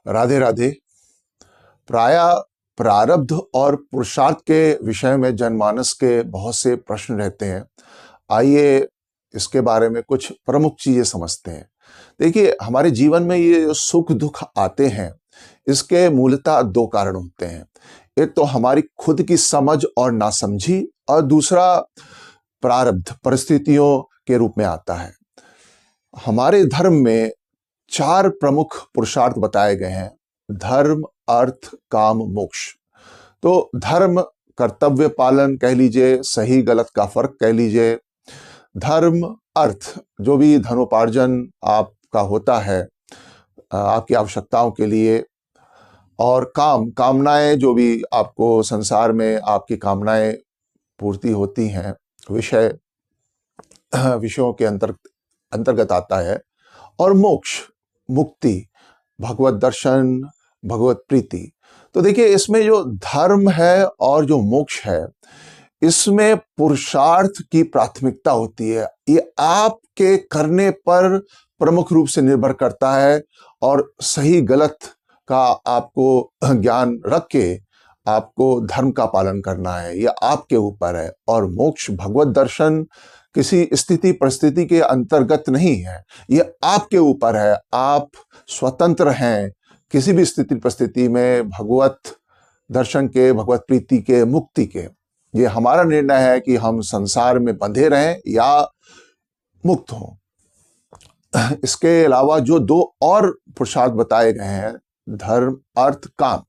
राधे राधे। प्रायः प्रारब्ध और पुरुषार्थ के विषय में जनमानस के बहुत से प्रश्न रहते हैं। आइए इसके बारे में कुछ प्रमुख चीजें समझते हैं। देखिए, हमारे जीवन में ये जो सुख दुख आते हैं, इसके मूलतः दो कारण होते हैं। एक तो हमारी खुद की समझ और नासमझी, और दूसरा प्रारब्ध परिस्थितियों के रूप में आता है। हमारे धर्म में 4 प्रमुख पुरुषार्थ बताए गए हैं: धर्म, अर्थ, काम, मोक्ष। तो धर्म कर्तव्य पालन कह लीजिए, सही गलत का फर्क कह लीजिए। धर्म अर्थ जो भी धनोपार्जन आपका होता है आपकी आवश्यकताओं के लिए, और काम कामनाएं जो भी आपको संसार में आपकी कामनाएं पूर्ति होती हैं, विषयों के अंतर्गत आता है। और मोक्ष मुक्ति, भगवत दर्शन, भगवत प्रीति। तो देखिए, इसमें जो धर्म है और जो मोक्ष है, इसमें पुरुषार्थ की प्राथमिकता होती है। ये आपके करने पर प्रमुख रूप से निर्भर करता है, और सही गलत का आपको ज्ञान रख के आपको धर्म का पालन करना है, यह आपके ऊपर है। और मोक्ष भगवत दर्शन किसी स्थिति परिस्थिति के अंतर्गत नहीं है, यह आपके ऊपर है। आप स्वतंत्र हैं किसी भी स्थिति परिस्थिति में भगवत दर्शन के, भगवत प्रीति के, मुक्ति के। ये हमारा निर्णय है कि हम संसार में बंधे रहें या मुक्त हों। इसके अलावा जो 2 और पुरुषार्थ बताए गए हैं, धर्म, अर्थ, काम।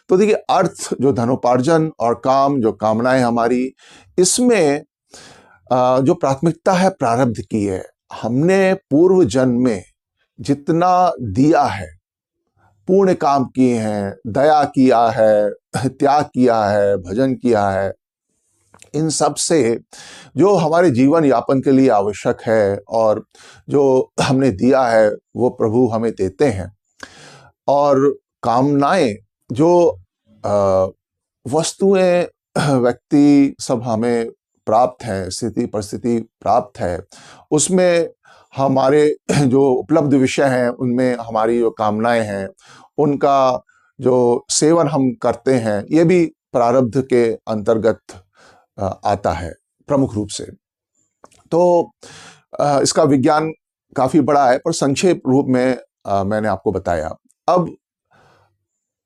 तो देखिए, अर्थ जो धनोपार्जन और काम जो कामनाएं हमारी, इसमें जो प्राथमिकता है प्रारब्ध की है। हमने पूर्व जन्म में जितना दिया है, पुण्य काम किए हैं, दया किया है, त्याग किया है, भजन किया है, इन सब से जो हमारे जीवन यापन के लिए आवश्यक है और जो हमने दिया है, वो प्रभु हमें देते हैं। और कामनाएं जो वस्तुएं, व्यक्ति सब हमें प्राप्त है, स्थिति परिस्थिति प्राप्त है, उसमें हमारे जो उपलब्ध विषय हैं, उनमें हमारी जो कामनाएं हैं, उनका जो सेवन हम करते हैं, ये भी प्रारब्ध के अंतर्गत आता है प्रमुख रूप से। तो इसका विज्ञान काफी बड़ा है, पर संक्षेप रूप में मैंने आपको बताया। अब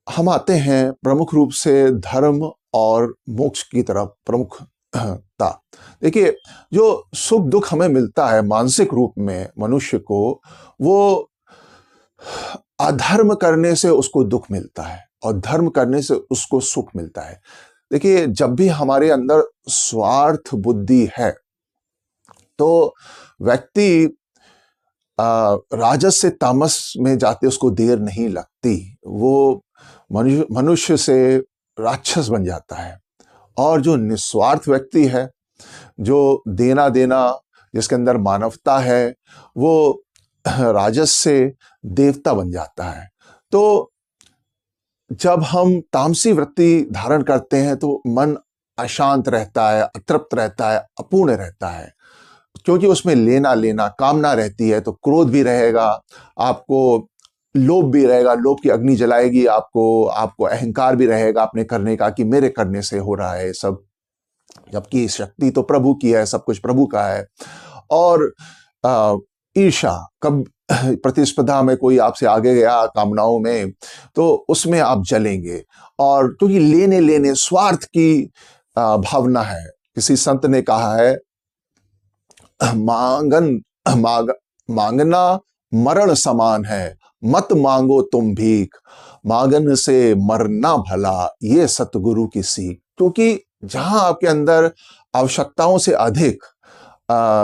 हम आते हैं प्रमुख रूप से धर्म और मोक्ष की तरफ। प्रमुखता देखिए, जो सुख दुख हमें मिलता है मानसिक रूप में मनुष्य को, वो अधर्म करने से उसको दुख मिलता है और धर्म करने से उसको सुख मिलता है। देखिए, जब भी हमारे अंदर स्वार्थ बुद्धि है, तो व्यक्ति राजस से तामस में जाते उसको देर नहीं लगती, वो मनुष्य से राक्षस बन जाता है। और जो निस्वार्थ व्यक्ति है, जो देना देना, जिसके अंदर मानवता है, वो राजस से देवता बन जाता है। तो जब हम तामसी वृत्ति धारण करते हैं, तो मन अशांत रहता है, अतृप्त रहता है, अपूर्ण रहता है, क्योंकि उसमें लेना लेना कामना रहती है। तो क्रोध भी रहेगा, आपको लोभ भी रहेगा, लोभ की अग्नि जलाएगी आपको अहंकार भी रहेगा अपने करने का, कि मेरे करने से हो रहा है सब, जबकि शक्ति तो प्रभु की है, सब कुछ प्रभु का है। और ईर्ष्या, कब प्रतिस्पर्धा में कोई आपसे आगे गया कामनाओं में, तो उसमें आप जलेंगे। और क्योंकि लेने लेने स्वार्थ की भावना है। किसी संत ने कहा है, मांगना मरण समान है, मत मांगो तुम भीख, मांगन से मरना भला, ये सतगुरु की सीख। क्योंकि जहां आपके अंदर आवश्यकताओं से अधिक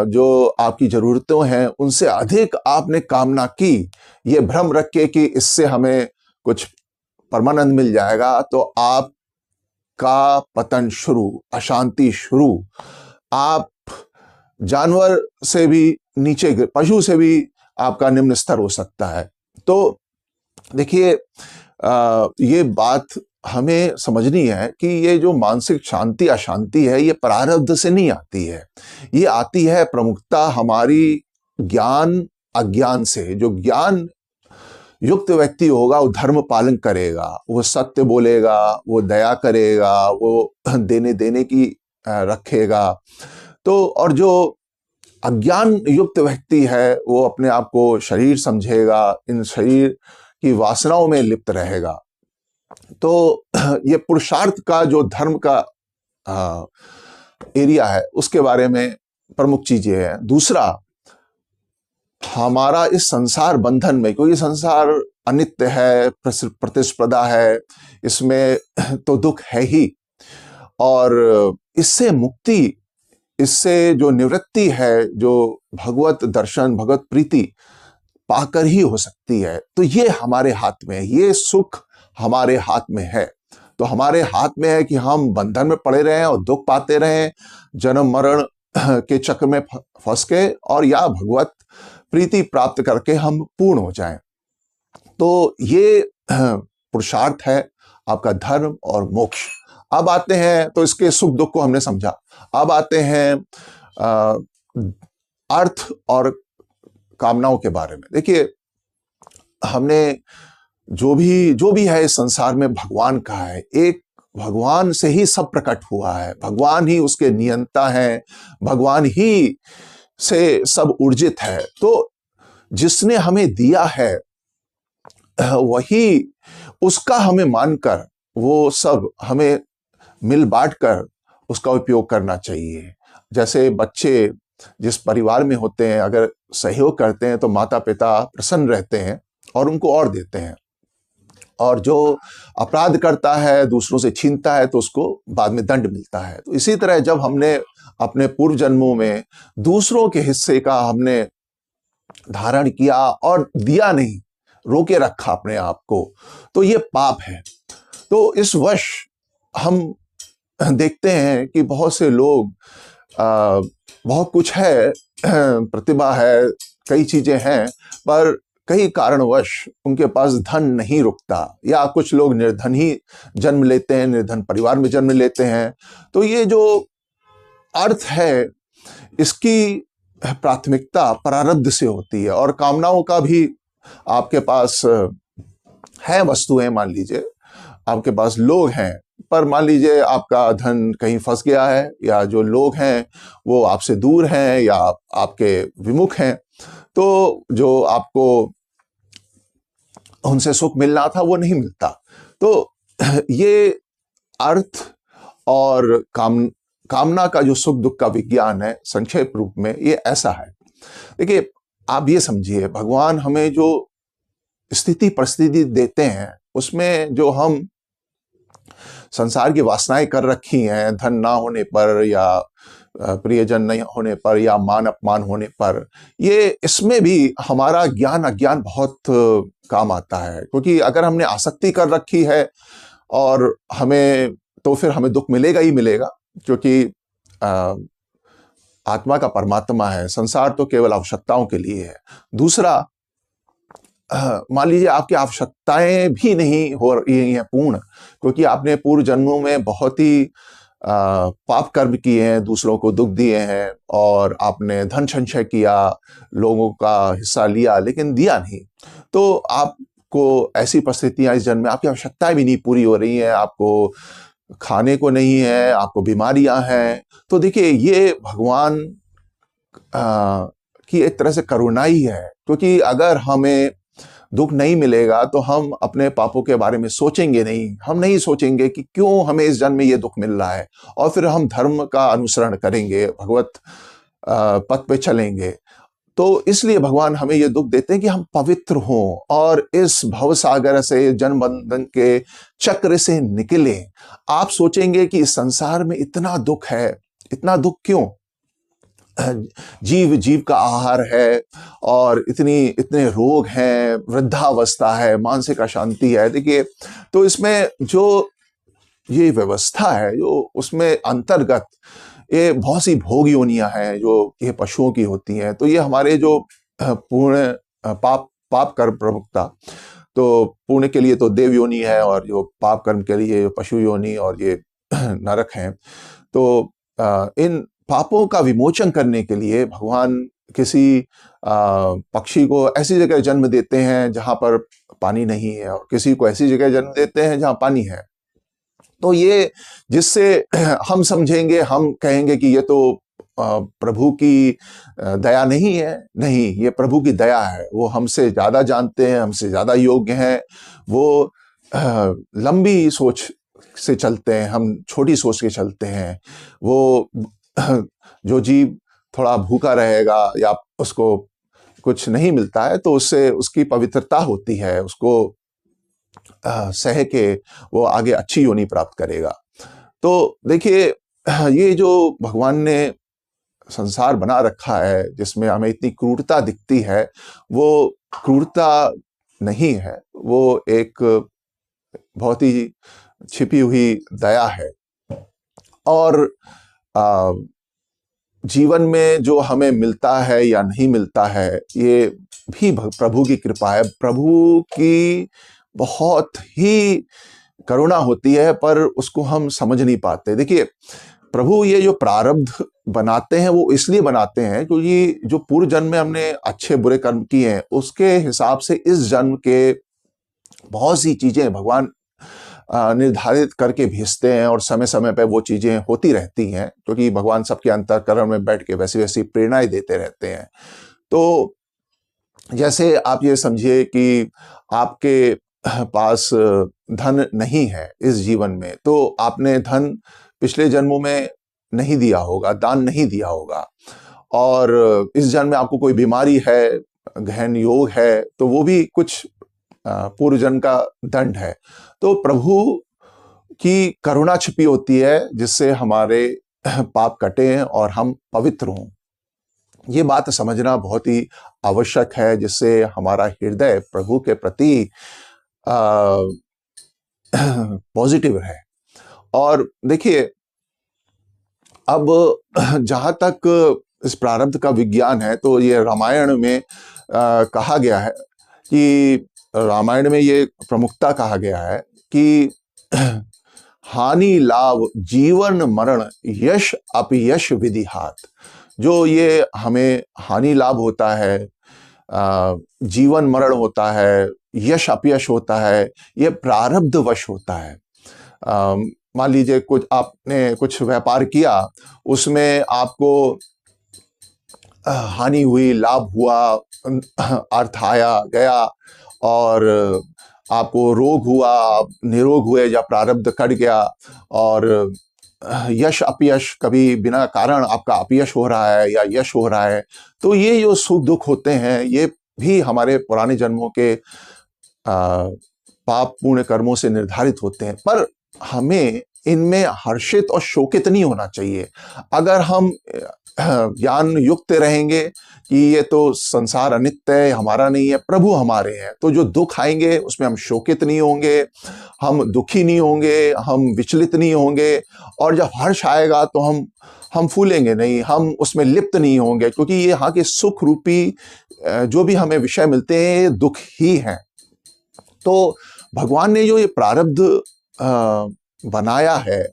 जो आपकी जरूरतें हैं, उनसे अधिक आपने कामना की, ये भ्रम रख के कि इससे हमें कुछ परमानंद मिल जाएगा, तो आपका पतन शुरू, अशांति शुरू। आप जानवर से भी नीचे, पशु से भी आपका निम्न स्तर हो सकता है। तो देखिए, ये बात हमें समझनी है कि ये जो मानसिक शांति अशांति है, ये प्रारब्ध से नहीं आती है, ये आती है प्रमुखता हमारी ज्ञान अज्ञान से। जो ज्ञान युक्त व्यक्ति होगा वो धर्म पालन करेगा, वो सत्य बोलेगा, वो दया करेगा, वो देने देने की रखेगा। तो और जो अज्ञान युक्त व्यक्ति है वो अपने आप को शरीर समझेगा, इन शरीर की वासनाओं में लिप्त रहेगा। तो ये पुरुषार्थ का जो धर्म का एरिया है उसके बारे में प्रमुख चीज ये है। दूसरा, हमारा इस संसार बंधन में, क्योंकि संसार अनित्य है, प्रतिस्पर्धा है, इसमें तो दुख है ही, और इससे मुक्ति, इससे जो निवृत्ति है, जो भगवत दर्शन, भगवत प्रीति पाकर ही हो सकती है। तो ये हमारे हाथ में है, ये सुख हमारे हाथ में है। तो हमारे हाथ में है कि हम बंधन में पड़े रहें और दुख पाते रहें, जन्म मरण के चक्र में फंस के, और या भगवत प्रीति प्राप्त करके हम पूर्ण हो जाएं। तो ये पुरुषार्थ है आपका धर्म और मोक्ष। अब आते हैं, तो इसके सुख दुख को हमने समझा। अब आते हैं अर्थ और कामनाओं के बारे में। देखिए, हमने जो भी है इस संसार में भगवान का है। एक भगवान से ही सब प्रकट हुआ है, भगवान ही उसके नियंता है, भगवान ही से सब ऊर्जित है। तो जिसने हमें दिया है वही, उसका हमें मानकर वो सब हमें मिल बांट कर उसका उपयोग करना चाहिए। जैसे बच्चे जिस परिवार में होते हैं, अगर सहयोग करते हैं तो माता पिता प्रसन्न रहते हैं और उनको और देते हैं, और जो अपराध करता है, दूसरों से छीनता है, तो उसको बाद में दंड मिलता है। तो इसी तरह जब हमने अपने पूर्व जन्मों में दूसरों के हिस्से का हमने धारण किया और दिया नहीं, रोके रखा अपने आप को, तो ये पाप है। तो इस वश हम देखते हैं कि बहुत से लोग बहुत कुछ है, प्रतिभा है, कई चीजें हैं, पर कई कारणवश उनके पास धन नहीं रुकता, या कुछ लोग निर्धन ही जन्म लेते हैं, निर्धन परिवार में जन्म लेते हैं। तो ये जो अर्थ है, इसकी प्राथमिकता प्रारब्ध से होती है, और कामनाओं का भी आपके पास है वस्तुएं। मान लीजिए आपके पास लोग हैं, पर मान लीजिए आपका धन कहीं फंस गया है, या जो लोग हैं वो आपसे दूर हैं या आपके विमुख हैं, तो जो आपको उनसे सुख मिलना था वो नहीं मिलता। तो ये अर्थ और कामना का जो सुख दुख का विज्ञान है, संक्षेप रूप में ये ऐसा है। देखिए, आप ये समझिए, भगवान हमें जो स्थिति परिस्थिति देते हैं, उसमें जो हम संसार की वासनाएं कर रखी हैं, धन ना होने पर, या प्रियजन नहीं होने पर, या मान अपमान होने पर, ये इसमें भी हमारा ज्ञान अज्ञान बहुत काम आता है। क्योंकि अगर हमने आसक्ति कर रखी है और हमें, तो फिर हमें दुख मिलेगा ही मिलेगा, क्योंकि आत्मा का परमात्मा है, संसार तो केवल आवश्यकताओं के लिए है। दूसरा, मान लीजिए आपकी आवश्यकताएं भी नहीं हो रही हैं पूर्ण, क्योंकि आपने पूर्व जन्मों में बहुत ही पाप कर्म किए हैं, दूसरों को दुख दिए हैं, और आपने धन संचय किया, लोगों का हिस्सा लिया, लेकिन दिया नहीं। तो आपको ऐसी परिस्थितियां, इस जन्म में आपकी आवश्यकताएं भी नहीं पूरी हो रही हैं, आपको खाने को नहीं है, आपको बीमारियां हैं। तो देखिए, ये भगवान की एक तरह से करुणा ही है, क्योंकि अगर हमें दुख नहीं मिलेगा तो हम अपने पापों के बारे में सोचेंगे नहीं। हम नहीं सोचेंगे कि क्यों हमें इस जन्म में ये दुख मिल रहा है, और फिर हम धर्म का अनुसरण करेंगे, भगवत पथ पे चलेंगे। तो इसलिए भगवान हमें ये दुख देते हैं कि हम पवित्र हों और इस भव सागर से, जन्म बंधन के चक्र से निकलें। आप सोचेंगे कि इस संसार में इतना दुख है, इतना दुख क्यों? जीव जीव का आहार है, और इतने रोग हैं, वृद्धावस्था है, मानसिक अशांति है। देखिए, तो इसमें जो ये व्यवस्था है, जो उसमें अंतर्गत ये बहुत सी भोग योनियां हैं जो ये पशुओं की होती हैं। तो ये हमारे जो पुण्य पाप कर्म प्रमुखता, तो पुण्य के लिए तो देव योनि है, और जो पाप कर्म के लिए पशु योनि और ये नरक हैं। तो इन पापों का विमोचन करने के लिए भगवान किसी पक्षी को ऐसी जगह जन्म देते हैं जहां पर पानी नहीं है, और किसी को ऐसी जगह जन्म देते हैं जहां पानी है। तो ये जिससे हम समझेंगे, हम कहेंगे कि ये तो प्रभु की दया नहीं है। नहीं, ये प्रभु की दया है। वो हमसे ज्यादा जानते हैं, हमसे ज्यादा योग्य हैं। वो लंबी सोच से चलते हैं, हम छोटी सोच के चलते हैं। वो जो जीव थोड़ा भूखा रहेगा या उसको कुछ नहीं मिलता है तो उससे उसकी पवित्रता होती है, उसको सह के वो आगे अच्छी योनि प्राप्त करेगा। तो देखिए, ये जो भगवान ने संसार बना रखा है जिसमें हमें इतनी क्रूरता दिखती है, वो क्रूरता नहीं है, वो एक बहुत ही छिपी हुई दया है। और जीवन में जो हमें मिलता है या नहीं मिलता है, ये भी प्रभु की कृपा है। प्रभु की बहुत ही करुणा होती है, पर उसको हम समझ नहीं पाते। देखिए, प्रभु ये जो प्रारब्ध बनाते हैं वो इसलिए बनाते हैं क्योंकि जो पूर्व जन्म में हमने अच्छे बुरे कर्म किए हैं, उसके हिसाब से इस जन्म के बहुत सी चीजें भगवान निर्धारित करके भेजते हैं, और समय समय पे वो चीजें होती रहती हैं, क्योंकि भगवान सबके अंतःकरण में बैठ के वैसी वैसी प्रेरणाएं देते रहते हैं। तो जैसे आप ये समझिए कि आपके पास धन नहीं है इस जीवन में, तो आपने धन पिछले जन्मों में नहीं दिया होगा, दान नहीं दिया होगा, और इस जन्म में आपको कोई बीमारी है, गहन योग है, तो वो भी कुछ पूर्व जन्म का दंड है। तो प्रभु की करुणा छिपी होती है जिससे हमारे पाप कटे और हम पवित्र हों। ये बात समझना बहुत ही आवश्यक है, जिससे हमारा हृदय प्रभु के प्रति पॉजिटिव है। और देखिए, अब जहां तक इस प्रारब्ध का विज्ञान है, तो ये रामायण में कहा गया है कि रामायण में ये प्रमुखता कहा गया है कि हानि लाभ जीवन मरण यश अपयश विधि हाथ। जो ये हमें हानि लाभ होता है, जीवन मरण होता है, यश अपयश होता है, ये प्रारब्ध वश होता है। मान लीजिए कुछ आपने कुछ व्यापार किया, उसमें आपको हानि हुई, लाभ हुआ, अर्थ आया गया, और आपको रोग हुआ, आप निरोग हुए या प्रारब्ध कट गया, और यश अपयश, कभी बिना कारण आपका अपयश हो रहा है या यश हो रहा है, तो ये जो सुख दुख होते हैं, ये भी हमारे पुराने जन्मों के पाप पुण्य कर्मों से निर्धारित होते हैं। पर हमें इनमें हर्षित और शोकित नहीं होना चाहिए। अगर हम ज्ञान युक्त रहेंगे कि ये तो संसार अनित्य है, हमारा नहीं है, प्रभु हमारे हैं, तो जो दुख आएंगे उसमें हम शोकित नहीं होंगे, हम दुखी नहीं होंगे, हम विचलित नहीं होंगे, और जब हर्ष आएगा तो हम फूलेंगे नहीं, हम उसमें लिप्त नहीं होंगे, क्योंकि ये यहाँ के सुख रूपी जो भी हमें विषय मिलते हैं ये दुख ही हैं। तो भगवान ने जो ये प्रारब्ध बनाया है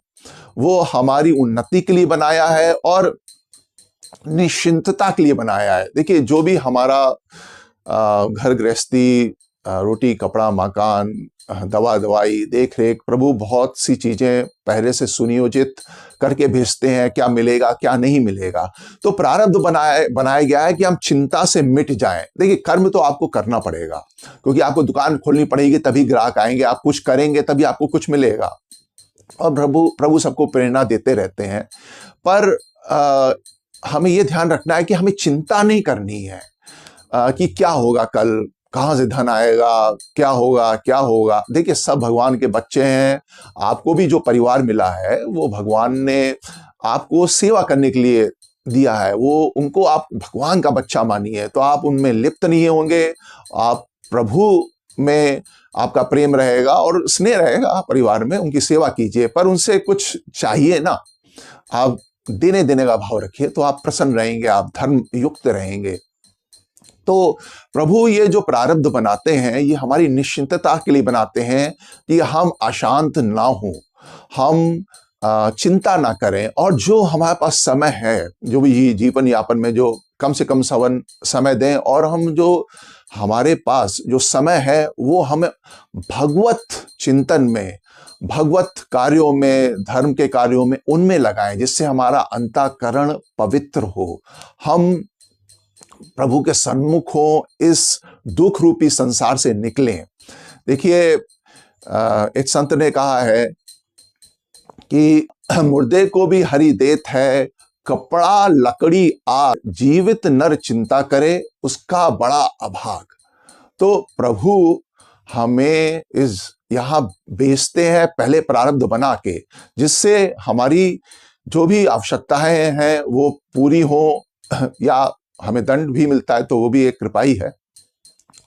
वो हमारी उन्नति के लिए बनाया है और निश्चिंतता के लिए बनाया है। देखिए, जो भी हमारा घर गृहस्थी, रोटी कपड़ा मकान, दवा दवाई, देख रेख, प्रभु बहुत सी चीजें पहले से सुनियोजित करके भेजते हैं, क्या मिलेगा क्या नहीं मिलेगा। तो प्रारब्ध बनाया गया है कि हम चिंता से मिट जाएं। देखिए, कर्म तो आपको करना पड़ेगा, क्योंकि आपको दुकान खोलनी पड़ेगी तभी ग्राहक आएंगे, आप कुछ करेंगे तभी आपको कुछ मिलेगा, और प्रभु सबको प्रेरणा देते रहते हैं। पर हमें यह ध्यान रखना है कि हमें चिंता नहीं करनी है कि क्या होगा कल, कहां से धन आएगा, क्या होगा। देखिए, सब भगवान के बच्चे हैं। आपको भी जो परिवार मिला है वो भगवान ने आपको सेवा करने के लिए दिया है, वो उनको आप भगवान का बच्चा मानिए, तो आप उनमें लिप्त नहीं होंगे। आप प्रभु में आपका प्रेम रहेगा और स्नेह रहेगा परिवार में, उनकी सेवा कीजिए, पर उनसे कुछ चाहिए ना, आप देने का भाव रखिए, तो आप प्रसन्न रहेंगे, आप धर्म युक्त रहेंगे। तो प्रभु ये जो प्रारब्ध बनाते हैं ये हमारी निश्चिंतता के लिए बनाते हैं कि हम अशांत ना हो, हम चिंता ना करें, और जो हमारे पास समय है, जो भी जीवन यापन में जो कम से कम समय दें, और हम जो हमारे पास जो समय है वो हमें भगवत चिंतन में, भगवत कार्यों में, धर्म के कार्यों में, उनमें लगाएं, जिससे हमारा अंतःकरण पवित्र हो, हम प्रभु के सन्मुख हो, इस दुख रूपी संसार से निकलें। देखिए, एक संत ने कहा है कि मुर्दे को भी हरि देत है, कपड़ा लकड़ी आग, जीवित नर चिंता करे, उसका बड़ा अभाग। तो प्रभु हमें इस यहाँ बेचते हैं पहले प्रारब्ध बना के, जिससे हमारी जो भी आवश्यकताएं हैं वो पूरी हो, या हमें दंड भी मिलता है तो वो भी एक कृपा ही है,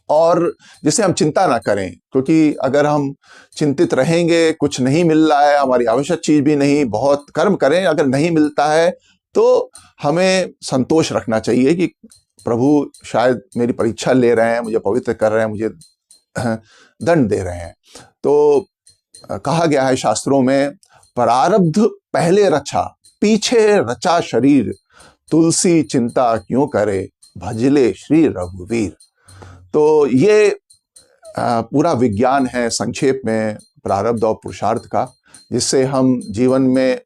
और जिससे हम चिंता ना करें, क्योंकि अगर हम चिंतित रहेंगे, कुछ नहीं मिल रहा है, हमारी आवश्यक चीज भी नहीं, बहुत कर्म करें, अगर नहीं मिलता है तो हमें संतोष रखना चाहिए कि प्रभु शायद मेरी परीक्षा ले रहे हैं, मुझे पवित्र कर रहे हैं, मुझे दंड दे रहे हैं। तो कहा गया है शास्त्रों में, प्रारब्ध पहले रचा, पीछे रचा शरीर, तुलसी चिंता क्यों करे, भजले श्री रघुवीर। तो ये पूरा विज्ञान है संक्षेप में प्रारब्ध और पुरुषार्थ का, जिससे हम जीवन में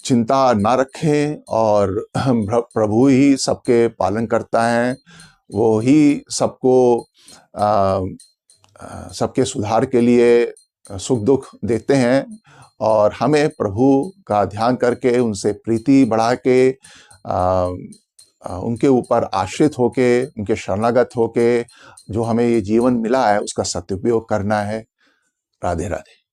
चिंता ना रखें, और प्रभु ही सबके पालन करता है, वो ही सबको सबके सुधार के लिए सुख दुख देते हैं, और हमें प्रभु का ध्यान करके, उनसे प्रीति बढ़ा के, उनके ऊपर आश्रित होके, उनके शरणागत होके जो हमें ये जीवन मिला है उसका सदुपयोग करना है। राधे राधे।